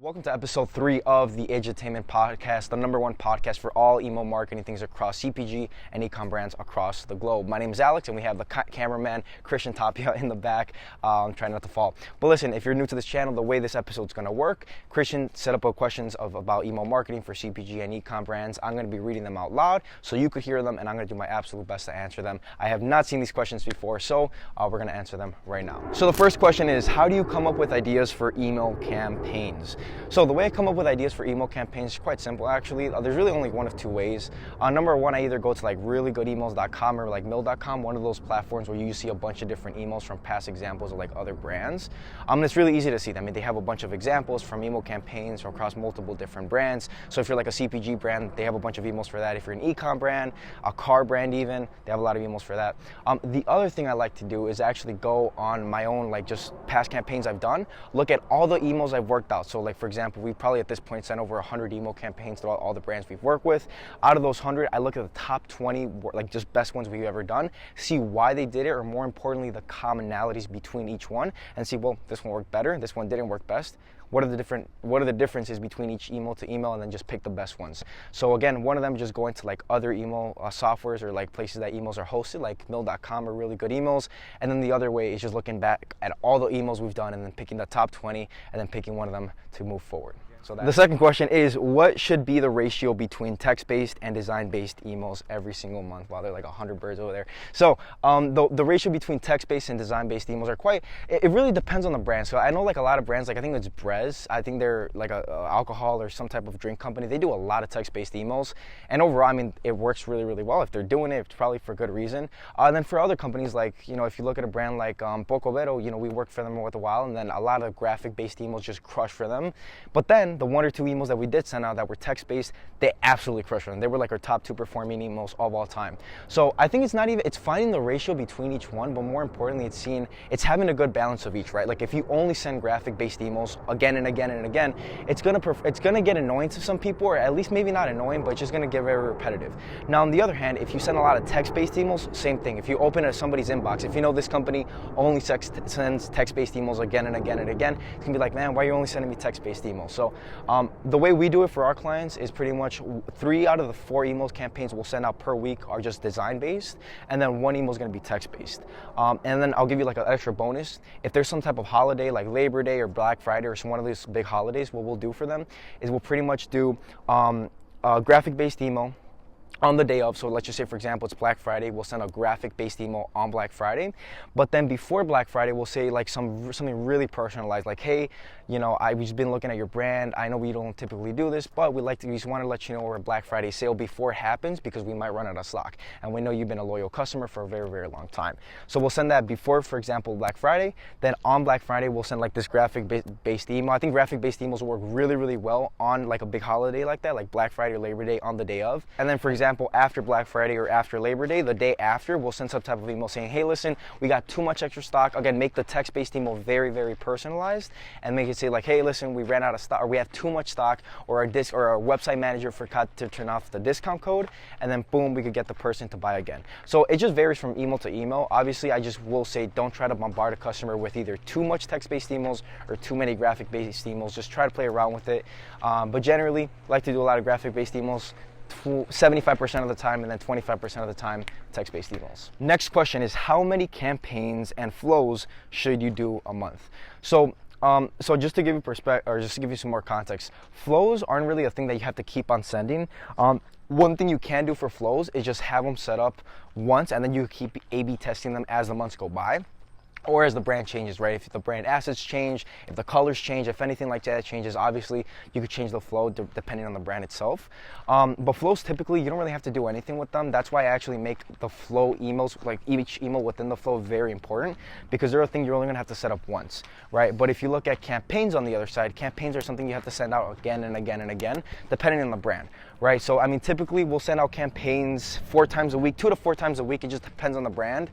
Welcome to episode 3 of the Edutainment Podcast, the #1 podcast for all email marketing things across CPG and e-com brands across the globe. My name is Alex, and we have the cameraman, Christian Tapia, in the back. I'm trying not to fall. But listen, if you're new to this channel, the way this episode is going to work, Christian set up questions about email marketing for CPG and e-com brands. I'm going to be reading them out loud so you could hear them, and I'm going to do my absolute best to answer them. I have not seen these questions before, so we're going to answer them right now. So the first question is, how do you come up with ideas for email campaigns? So the way I come up with ideas for email campaigns is quite simple, actually. There's really only one of two ways. Number one, I either go to like reallygoodemails.com or like mill.com, one of those platforms where you see a bunch of different emails from past examples of like other brands. It's really easy to see them. I mean, they have a bunch of examples from email campaigns from across multiple different brands. So if you're like a CPG brand, they have a bunch of emails for that. If you're an e-com brand, a car brand even, they have a lot of emails for that. The other thing I like to do is actually go on my own, like just past campaigns I've done, look at all the emails I've worked out. So like, for example, we probably at this point sent over 100 email campaigns throughout all the brands we've worked with. Out of those 100, I look at the top 20, like just best ones we've ever done, see why they did it, or more importantly, the commonalities between each one, and see, well, this one worked better, this one didn't work best. What are the differences between each email to email, and then just pick the best ones. So again, one of them just going to like other email softwares or like places that emails are hosted, like mill.com or Really Good Emails. And then the other way is just looking back at all the emails we've done and then picking the top 20 and then picking one of them to move forward. So the second question is, what should be the ratio between text-based and design-based emails every single month? Wow, they're like 100 birds over there. So the ratio between text-based and design-based emails are it really depends on the brand. So I know like a lot of brands, like I think it's Brez, I think they're like a alcohol or some type of drink company. They do a lot of text-based emails. And overall, I mean, it works really, really well. If they're doing it, it's probably for good reason. And then for other companies, like, if you look at a brand like Poco Vero, we worked for them for a while, and then a lot of graphic-based emails just crush for them. But then the 1 or 2 emails that we did send out that were text-based, they absolutely crushed them. They were like our top 2 performing emails of all time. So I think it's finding the ratio between each one, but more importantly, it's having a good balance of each, right? Like if you only send graphic-based emails again and again and again, it's gonna get annoying to some people, or at least maybe not annoying, but it's just gonna get very repetitive. Now, on the other hand, if you send a lot of text-based emails, same thing. If you open at somebody's inbox, if you know this company only sends text-based emails again and again and again, it's gonna be like, man, why are you only sending me text-based emails? So the way we do it for our clients is pretty much 3 out of the 4 emails campaigns we'll send out per week are just design-based, and then 1 email is going to be text-based. And then I'll give you like an extra bonus. If there's some type of holiday like Labor Day or Black Friday or one of these big holidays, what we'll do for them is we'll pretty much do a graphic-based email on the day of. So let's just say, for example, it's Black Friday, we'll send a graphic-based email on Black Friday. But then before Black Friday, we'll say like something really personalized, like, hey, I've just been looking at your brand. I know we don't typically do this, but we just want to let you know we're a Black Friday sale before it happens, because we might run out of stock. And we know you've been a loyal customer for a very, very long time. So we'll send that before, for example, Black Friday. Then on Black Friday, we'll send like this graphic-based email. I think graphic-based emails will work really, really well on like a big holiday like that, like Black Friday or Labor Day on the day of. And then, for example, after Black Friday or after Labor Day, the day after, we'll send some type of email saying, hey, listen, we got too much extra stock. Again, make the text-based email very, very personalized, and make it say like, hey, listen, we ran out of stock, or we have too much stock, or our website manager forgot to turn off the discount code, and then boom, we could get the person to buy again. So it just varies from email to email. Obviously, I just will say, don't try to bombard a customer with either too much text-based emails or too many graphic-based emails. Just try to play around with it. But generally, I like to do a lot of graphic-based emails 75% of the time, and then 25% of the time text-based emails. Next question is, how many campaigns and flows should you do a month? So just to give you just to give you some more context, flows aren't really a thing that you have to keep on sending. One thing you can do for flows is just have them set up once, and then you keep A/B testing them as the months go by, or as the brand changes, right? If the brand assets change, if the colors change, if anything like that changes, obviously you could change the flow depending on the brand itself. But flows, typically, you don't really have to do anything with them. That's why I actually make the flow emails, like each email within the flow, very important, because they're a thing you're only gonna have to set up once, right? But if you look at campaigns on the other side, campaigns are something you have to send out again and again and again, depending on the brand, right? So, I mean, typically we'll send out campaigns 4 times a week, 2 to 4 times a week. It just depends on the brand.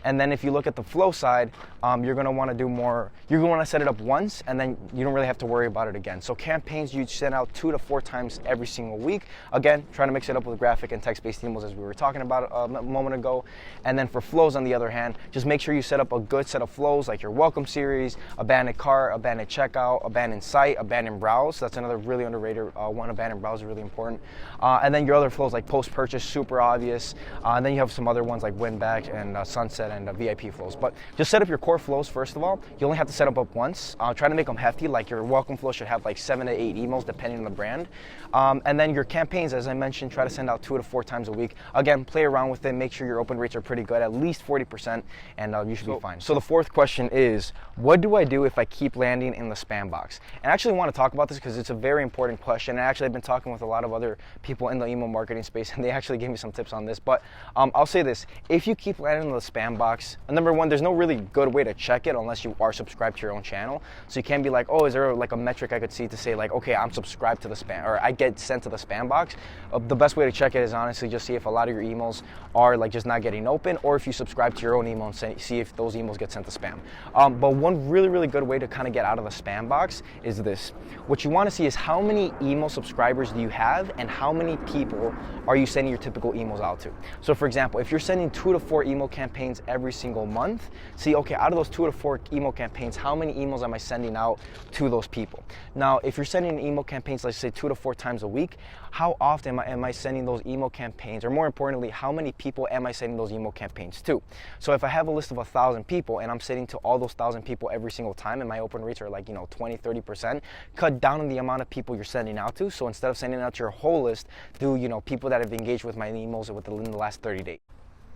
And then if you look at the flow side, you're going to want to do more. You're going to want to set it up once, and then you don't really have to worry about it again. So campaigns you send out 2 to 4 times every single week. Again, trying to mix it up with graphic and text-based emails as we were talking about a moment ago. And then for flows, on the other hand, just make sure you set up a good set of flows like your welcome series, abandoned cart, abandoned checkout, abandoned site, abandoned browse. That's another really underrated one. Abandoned browse is really important. And then your other flows like post-purchase, super obvious. And then you have some other ones like win back and sunset and VIP flows. But just set up your core flows first of all. You only have to set up once. Try to make them hefty. Like your welcome flow should have like 7 to 8 emails depending on the brand. And then your campaigns, as I mentioned, try to send out 2 to 4 times a week. Again, play around with it. Make sure your open rates are pretty good, at least 40%, and you should be fine. So the fourth question is, what do I do if I keep landing in the spam box? And I actually want to talk about this because it's a very important question. And actually, I've been talking with a lot of other people in the email marketing space, and they actually gave me some tips on this. But I'll say this: if you keep landing in the spam box, number one, there's no really good way to check it unless you are subscribed to your own channel. So you can't be like, oh, is there like a metric I could see to say like, okay, I'm subscribed to the spam, or I get sent to the spam box. The best way to check it is honestly just see if a lot of your emails are like just not getting open, or if you subscribe to your own email and see if those emails get sent to spam. But one really good way to kind of get out of the spam box is this. What you want to see is how many email subscribers do you have and how many people are you sending your typical emails out to. So for example, if you're sending 2 to 4 email campaigns every single month, see, okay, out of those 2 to 4 email campaigns, how many emails am I sending out to those people? Now, if you're sending email campaigns, let's say 2 to 4 times a week, how often am I sending those email campaigns? Or more importantly, how many people am I sending those email campaigns to? So if I have a list of 1,000 people and I'm sending to all those 1,000 people every single time, and my open rates are like, 20, 30%, cut down on the amount of people you're sending out to. So instead of sending out your whole list, do, people that have engaged with my emails within the last 30 days.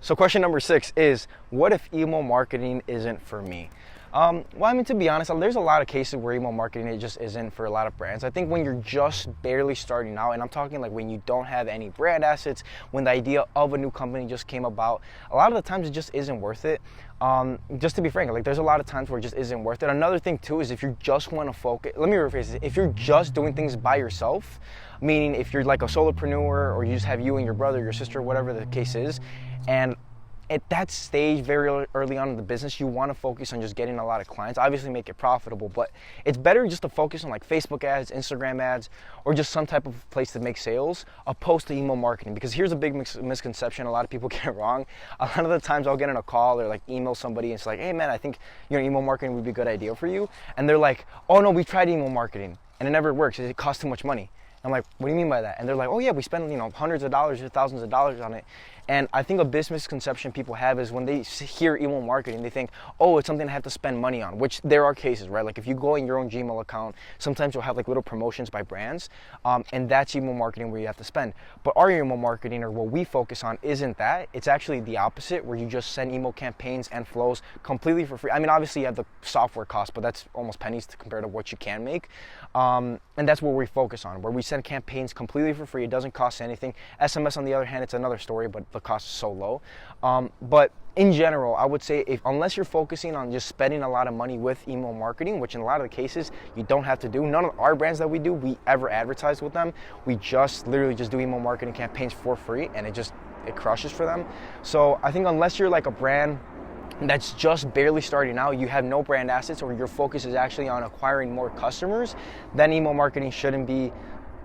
So question number 6 is, what if email marketing isn't for me? Well, I mean, to be honest, there's a lot of cases where email marketing, it just isn't for a lot of brands. I think when you're just barely starting out, and I'm talking like when you don't have any brand assets, when the idea of a new company just came about, a lot of the times it just isn't worth it. Just to be frank, like there's a lot of times where it just isn't worth it. Another thing too is if you just want to focus, let me rephrase it, if you're just doing things by yourself, meaning if you're like a solopreneur or you just have you and your brother, your sister, whatever the case is, and at that stage, very early on in the business, you want to focus on just getting a lot of clients, obviously make it profitable, but it's better just to focus on like Facebook ads, Instagram ads, or just some type of place to make sales, opposed to email marketing. Because here's a big misconception a lot of people get wrong. A lot of the times I'll get in a call or like email somebody and it's like, hey man, I think email marketing would be a good idea for you. And they're like, oh no, we tried email marketing and it never works. It costs too much money. I'm like, what do you mean by that? And they're like, oh yeah, we spend hundreds of dollars or thousands of dollars on it. And I think a big misconception people have is when they hear email marketing, they think, oh, it's something I have to spend money on, which there are cases, right? Like if you go in your own Gmail account, sometimes you'll have like little promotions by brands, and that's email marketing where you have to spend. But our email marketing, or what we focus on, isn't that. It's actually the opposite, where you just send email campaigns and flows completely for free. I mean, obviously you have the software cost, but that's almost pennies compared to what you can make. And that's what we focus on, where we send campaigns completely for free. It doesn't cost anything. SMS, on the other hand, it's another story, but the cost is so low. But in general, I would say unless you're focusing on just spending a lot of money with email marketing, which in a lot of the cases you don't have to do. None of our brands that we do, we ever advertise with them. We just literally just do email marketing campaigns for free, and it crushes for them. So I think unless you're like a brand that's just barely starting out, you have no brand assets, or your focus is actually on acquiring more customers, then email marketing shouldn't be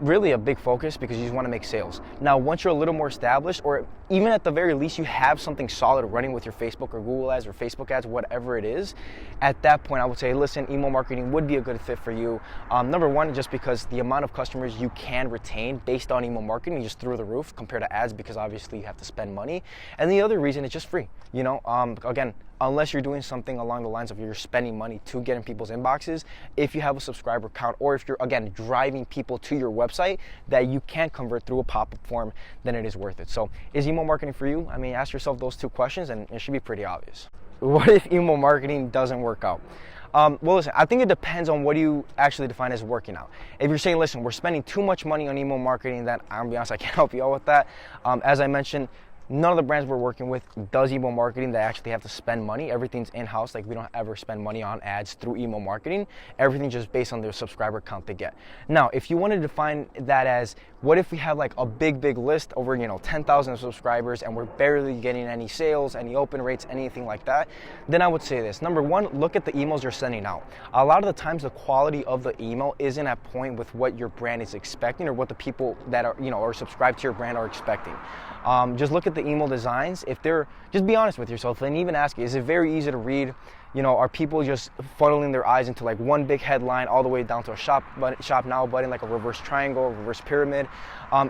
really a big focus, because you just want to make sales. Now, once you're a little more established, or even at the very least you have something solid running with your Facebook or Google ads or Facebook ads, whatever it is, at that point I would say, listen, email marketing would be a good fit for you. Number one, just because the amount of customers you can retain based on email marketing is just through the roof compared to ads, because obviously you have to spend money. And the other reason, it's just free. Again, unless you're doing something along the lines of you're spending money to get in people's inboxes, if you have a subscriber count, or if you're, again, driving people to your website that you can't convert through a pop-up form, then it is worth it. So is email marketing for you? I mean, ask yourself those 2 questions and it should be pretty obvious. What if email marketing doesn't work out? Well, listen, I think it depends on what you actually define as working out. If you're saying, listen, we're spending too much money on email marketing, then I'm gonna be honest, I can't help you out with that. As I mentioned, None of the brands we're working with does email marketing. They actually have to spend money. Everything's in-house. Like, we don't ever spend money on ads through email marketing. Everything's just based on their subscriber count they get. Now, if you want to define that as, what if we have like a big list over 10,000 subscribers and we're barely getting any sales, any open rates, anything like that, then I would say this. Number one, look at the emails you're sending out. A lot of the times the quality of the email isn't at point with what your brand is expecting or what the people that are are subscribed to your brand are expecting. Just look at the email designs. If they're, just be honest with yourself and even ask, is it very easy to read? Are people just funneling their eyes into like one big headline all the way down to a shop now button, like a reverse triangle, reverse pyramid?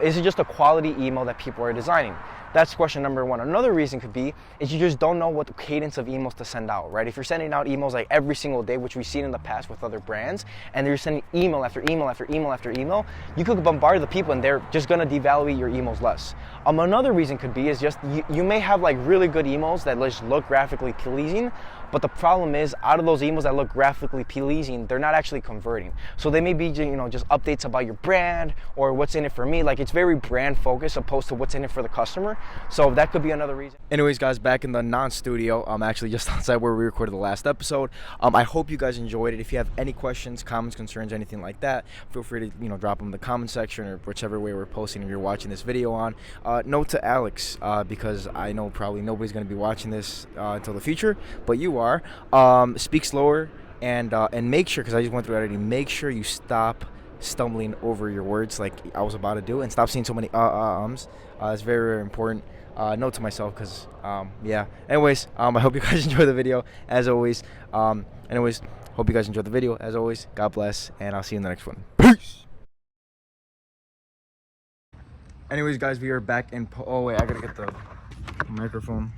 Is it just a quality email that people are designing? That's question number one. Another reason could be is you just don't know what the cadence of emails to send out, right? If you're sending out emails like every single day, which we've seen in the past with other brands, and you're sending email after email after email after email, you could bombard the people and they're just gonna devalue your emails less. Another reason could be is just you may have like really good emails that just look graphically pleasing, but the problem is, out of those emails that look graphically pleasing, they're not actually converting. So they may be just updates about your brand or what's in it for me. Like, it's very brand focused opposed to what's in it for the customer. So that could be another reason. Anyways, guys, back in the non-studio, I'm actually just outside where we recorded the last episode. I hope you guys enjoyed it. If you have any questions, comments, concerns, anything like that, feel free to drop them in the comment section or whichever way we're posting if you're watching this video on. Note to Alex, because I know probably nobody's going to be watching this until the future, but you are. Speak slower and make sure, because I just went through it already, make sure you stop stumbling over your words like I was about to do, and stop saying so many ums. It's very important. Note to myself, because yeah. Anyways, I hope you guys enjoy the video as always. Hope you guys enjoyed the video as always. God bless, and I'll see you in the next one. Peace. Anyways, guys, we are back in. Oh wait, I gotta get the microphone.